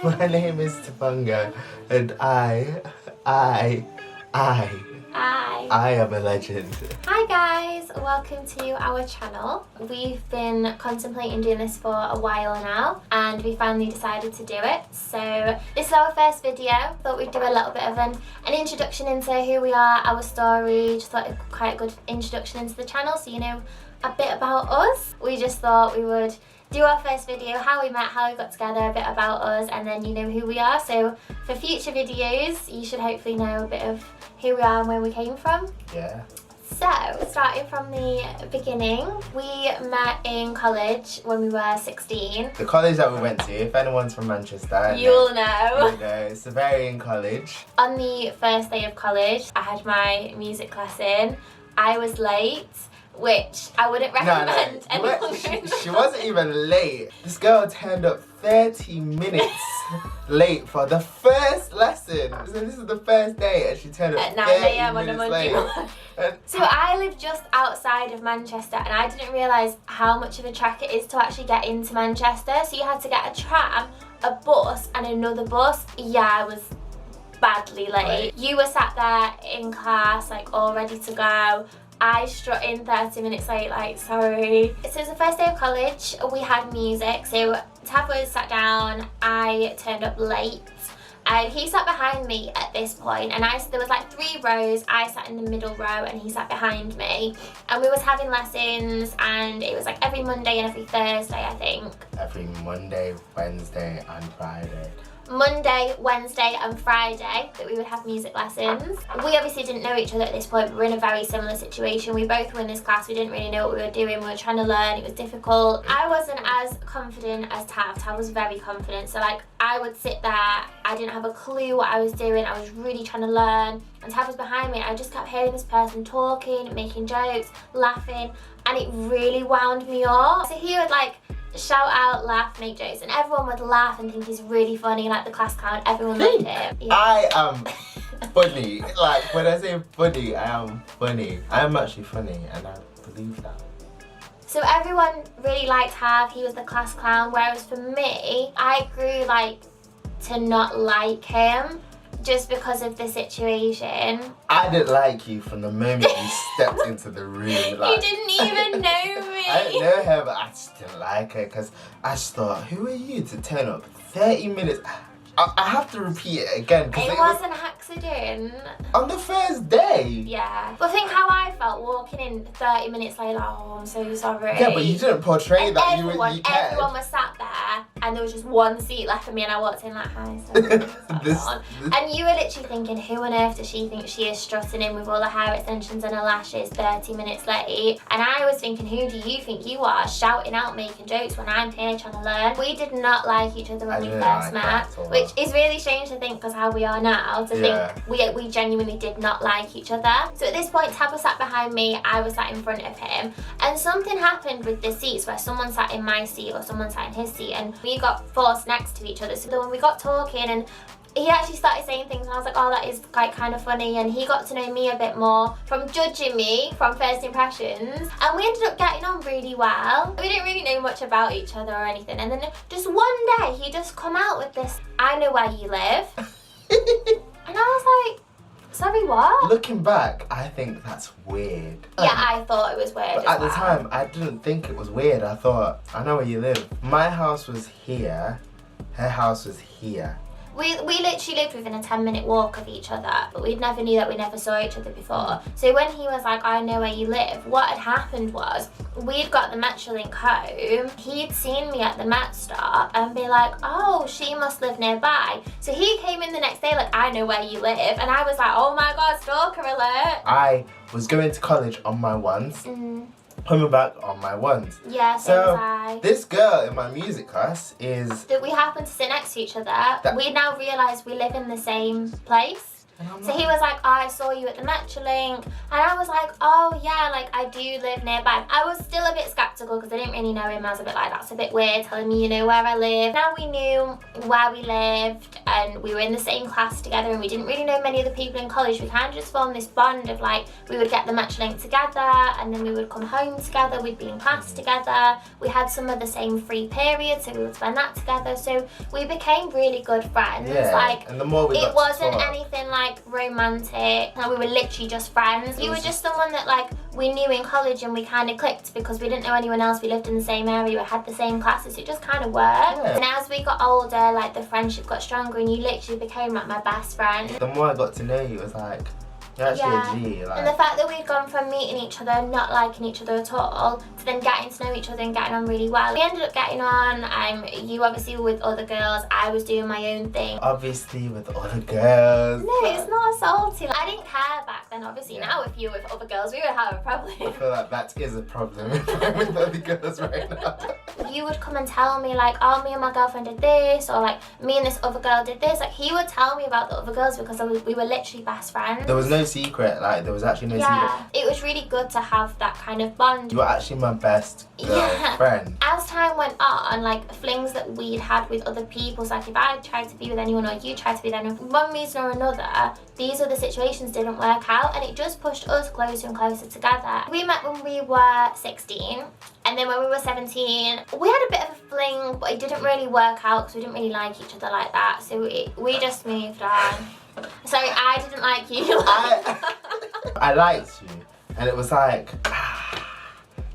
My name is Tavonga, and I am a legend. Hi guys, welcome to our channel. We've been contemplating doing this for a while now, and we finally decided to do it. So this is our first video. Thought we'd do a little bit of an introduction into who we are, our story. Just thought it was quite a good introduction into the channel, so you know a bit about us. We just thought we would do our first video, how we met, how we got together, a bit about us, and then you know who we are. So for future videos, you should hopefully know a bit of who we are and where we came from. Yeah. So, starting from the beginning, we met in college when we were 16. The college that we went to, if anyone's from Manchester, You'll know. You know, it's a Bavarian college. On the first day of college, I had my music lesson. I was late, which I wouldn't recommend anyone going. She wasn't even late. This girl turned up 30 minutes late for the first lesson. So this is the first day and she turned up at 9 a.m. on a Monday morning. So I live just outside of Manchester, and I didn't realise how much of a trek it is to actually get into Manchester. So you had to get a tram, a bus and another bus. Yeah, I was badly late. Right. You were sat there in class, like all ready to go. I strut in 30 minutes late, like, sorry. So it was the first day of college, we had music, so Tav was sat down, I turned up late, and he sat behind me at this point, and there was like 3 rows, I sat in the middle row and he sat behind me, and we was having lessons, and it was like every Monday and every Thursday, I think. Every Monday, Wednesday and Friday. Monday, Wednesday and Friday that we would have music lessons. We obviously didn't know each other at this point, but we were in a very similar situation. We both were in this class, we didn't really know what we were doing, we were trying to learn, it was difficult. I wasn't as confident as Tav. Tav was very confident, so like I would sit there, I didn't have a clue what I was doing, I was really trying to learn, and Tav was behind me, and I just kept hearing this person talking, making jokes, laughing, and it really wound me up. So he would like shout out, laugh, make jokes, and everyone would laugh and think he's really funny, like the class clown, everyone loved him. Yeah. I am funny. Like when I say funny, I am funny. I am actually funny, and I believe that. So everyone really liked Tav, he was the class clown, whereas for me, I grew like to not like him just because of the situation. I didn't like you from the moment you stepped into the room. Like, you didn't even know me. I didn't know her, but I just didn't like her because I just thought, who are you to turn up 30 minutes? I have to repeat it again. It was an accident. On the first day? Yeah. But think how I felt walking in 30 minutes later, oh, I'm so sorry. Yeah, but you didn't portray that you cared. Everyone was sat there and there was just one seat left for me, and I walked in like, hi, sorry. And you were literally thinking, who on earth does she think she is, strutting in with all her hair extensions and her lashes 30 minutes late? And I was thinking, who do you think you are, shouting out, making jokes when I'm here trying to learn? We did not like each other when we first met, which is really strange to think because how we are now, to think we genuinely did not like each other. So at this point, Tab was sat behind me, I was sat in front of him, and something happened with the seats where someone sat in my seat or someone sat in his seat, and we got forced next to each other. So then when we got talking, and he actually started saying things, and I was like, oh, that is like kind of funny, and he got to know me a bit more from judging me from first impressions, and we ended up getting on really well. We didn't really know much about each other or anything, and then just one day he just come out with this, I know where you live. And I was like, sorry, what? Looking back, I think that's weird. Yeah, I thought it was weird. But at the time, I didn't think it was weird. I thought, I know where you live. My house was here, her house was here. We literally lived within a 10-minute walk of each other, but we never knew that we never saw each other before. So when he was like, I know where you live, what had happened was, we'd got the Metrolink home, he'd seen me at the Met stop and be like, oh, she must live nearby. So he came in the next day like, I know where you live, and I was like, oh my god, stalker alert. I was going to college on my ones. Coming back on my ones. Yeah, so was I. This girl in my music class is... That we happen to sit next to each other. We now realise we live in the same place. So he was like, oh, I saw you at the Metrolink, and I was like, oh yeah, like I do live nearby. I was still a bit skeptical because I didn't really know him. I was a bit like, that's a bit weird telling me you know where I live. Now we knew where we lived, and we were in the same class together, and we didn't really know many of the people in college. We kind of just formed this bond of like, we would get the match link together, and then we would come home together, we'd be in class together. We had some of the same free periods, so we would spend that together. So we became really good friends. Yeah, like, and the more we it got wasn't to talk, anything like romantic. Like, we were literally just friends. You were just someone that like we knew in college, and we kind of clicked because we didn't know anyone else. We lived in the same area, we had the same classes, so it just kind of worked. Yeah. And as we got older, like the friendship got stronger, and you literally became like my best friend. the more I got to know you, it was like, you're actually a G. Like, And the fact that we'd gone from meeting each other, not liking each other at all, to then getting to know each other and getting on really well. We ended up getting on. You obviously were with other girls. I was doing my own thing. obviously with other girls. No, it's not salty. Like, I didn't care back then. Obviously, now if you were with other girls, we would have a problem. I feel like that is a problem if I'm with other girls right now. You would come and tell me like, oh, me and my girlfriend did this, or like, me and this other girl did this. Like, he would tell me about the other girls because we were literally best friends. There was no secret, like there was actually no secret. It was really good to have that kind of bond. You were actually my best girlfriend. As time went on, like flings that we'd had with other people, so like if I tried to be with anyone or you tried to be with anyone, for one reason or another, these other situations didn't work out, and it just pushed us closer and closer together. We met when we were 16, and then when we were 17, we had a bit of a fling, but it didn't really work out because we didn't really like each other like that, so we just moved on. Sorry, I didn't like you. I liked you, and it was like,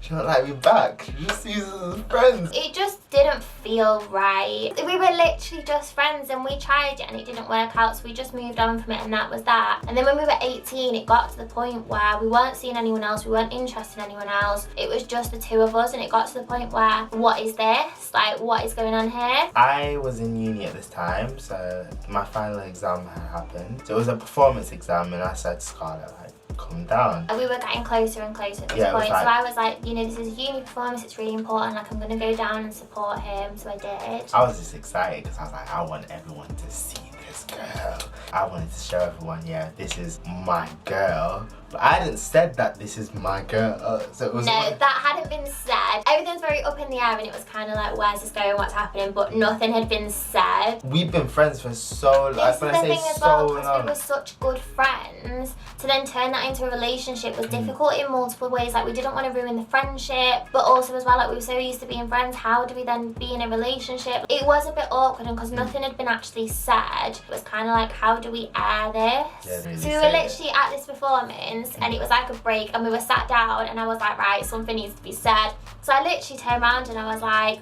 she don't like me back. She just sees us as friends. It just didn't feel right. We were literally just friends, and we tried it and it didn't work out, so we just moved on from it, and that was that. And then when we were 18, it got to the point where we weren't seeing anyone else, we weren't interested in anyone else. It was just the two of us, and it got to the point where, what is this? Like, what is going on here? I was in uni at this time, so my final exam had happened. So it was a performance exam, and I said to Scarlett, like, calm down. And we were getting closer and closer at this point. So I was like, you know, this is a uni performance, it's really important, like I'm gonna go down and support him, so I did. I was just excited because I was like, I want everyone to see this girl. I wanted to show everyone, yeah, this is my girl. But I hadn't said that this is my girl, so it was... No, that hadn't been said. Everything was very up in the air, and it was kind of like, where's this going, what's happening, but nothing had been said. We've been friends for so long. This is the thing as well, because long. we were such good friends, to then turn that into a relationship was difficult in multiple ways. Like, we didn't want to ruin the friendship, but also as well, like, we were so used to being friends, how do we then be in a relationship? It was a bit awkward, and because nothing had been actually said, it was kind of like, how do we air this? Yeah, really so we were literally at this performance, and it was like a break, and we were sat down, and I was like, right, something needs to be said. So I literally turned around and I was like,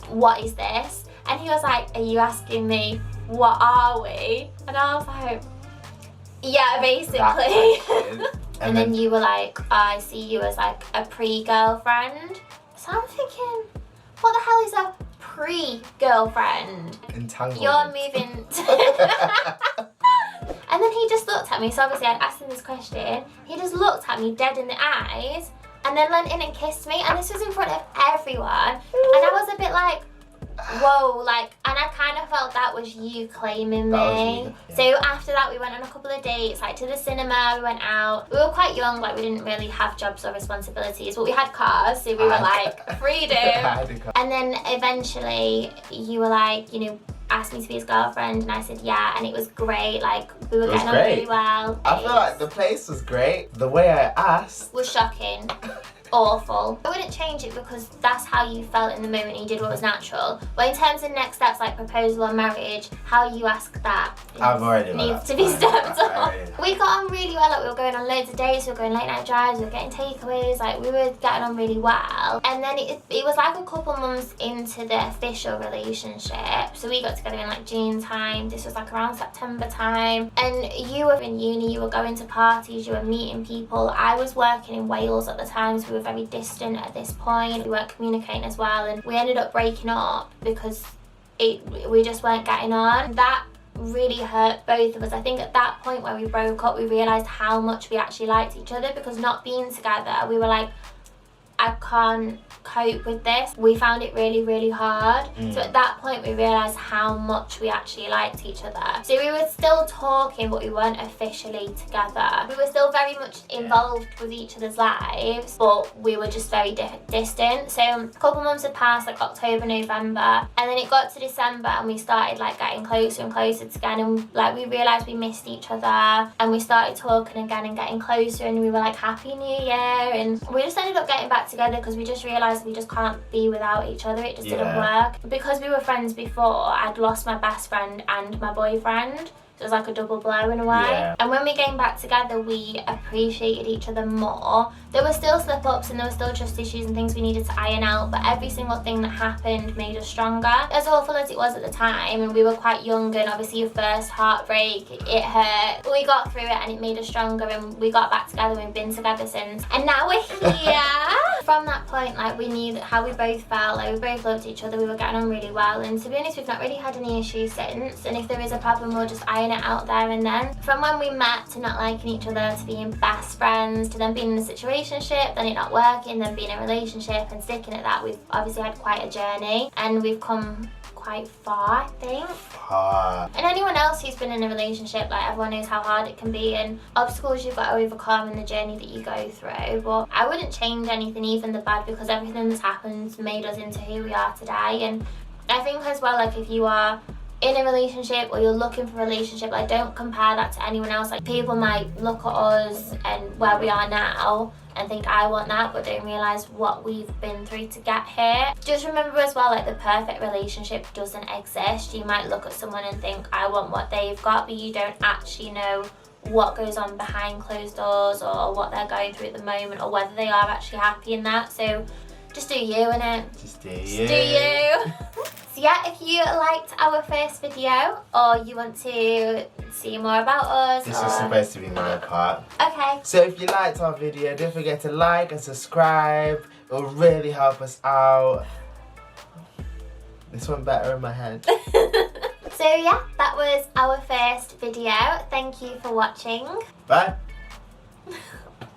what is this? And he was like, are you asking me, what are we? And I was like, yeah, basically. And then you were like, I see you as like a pre-girlfriend. So I'm thinking, what the hell is a pre-girlfriend? Entanglement. You're moving And then he just looked at me, so obviously I'd asked him this question. He just looked at me dead in the eyes, and then leant in and kissed me, and this was in front of everyone. And I was a bit like, whoa, like, and I kind of felt that was you claiming me. So after that, we went on a couple of dates, like to the cinema, we went out. We were quite young, like we didn't really have jobs or responsibilities, but we had cars, so we were like, freedom. And then eventually, you were like, you know, asked me to be his girlfriend, and I said yeah, and it was great. Like, we were getting on really well. I feel like the place was great. The way I asked was shocking. Awful. I wouldn't change it because that's how you felt in the moment and you did what was natural. But in terms of next steps like proposal or marriage, how you ask that needs to be stepped up. We got on really well, like we were going on loads of dates, we were going late night drives, we were getting takeaways, like we were getting on really well. And then it was like a couple months into the official relationship. So we got together in like June time, this was like around September time. And you were in uni, you were going to parties, you were meeting people. I was working in Wales at the time, so we were very distant at this point. We weren't communicating as well, and we ended up breaking up because we just weren't getting on. That really hurt both of us. I think at that point where we broke up, we realised how much we actually liked each other, because not being together, we were like, I can't cope with this. We found it really, really hard. So at that point we realised how much we actually liked each other. So we were still talking, but we weren't officially together. We were still very much involved with each other's lives, but we were just very distant. So a couple months had passed, like October, November, and then it got to December and we started like getting closer and closer again, and like we realised we missed each other, and we started talking again and getting closer, and we were like, Happy New Year, and we just ended up getting back together because we just realised we just can't be without each other. It just didn't work. Because we were friends before, I'd lost my best friend and my boyfriend. So it was like a double blow in a way. Yeah. And when we came back together, we appreciated each other more. There were still slip-ups and there were still trust issues and things we needed to iron out, but every single thing that happened made us stronger. As awful as it was at the time, and we were quite young, and obviously your first heartbreak, it hurt. But we got through it and it made us stronger, and we got back together and we've been together since. And now we're here. From that point, like, we knew how we both felt, like we both loved each other, we were getting on really well, and to be honest, we've not really had any issues since. And if there is a problem, we'll just iron it out there and then. From when we met to not liking each other, to being best friends, to then being in a situationship, then it not working, then being in a relationship and sticking at that, we've obviously had quite a journey, and we've come quite far, I think. And anyone else who's been in a relationship, like, everyone knows how hard it can be and obstacles you've got to overcome in the journey that you go through. But I wouldn't change anything, even the bad, because everything that's happened made us into who we are today. And I think as well, like, if you are in a relationship or you're looking for a relationship, like, don't compare that to anyone else. Like, people might look at us and where we are now and think, I want that, but don't realise what we've been through to get here. Just remember as well, like, the perfect relationship doesn't exist. You might look at someone and think, I want what they've got, but you don't actually know what goes on behind closed doors or what they're going through at the moment, or whether they are actually happy in that. So just do you, innit? Just do you. Just do you. So yeah, if you liked our first video, or you want to see more about us, this is supposed to be my part. Okay. So if you liked our video, don't forget to like and subscribe. It will really help us out. This one better in my head. So yeah, that was our first video. Thank you for watching. Bye.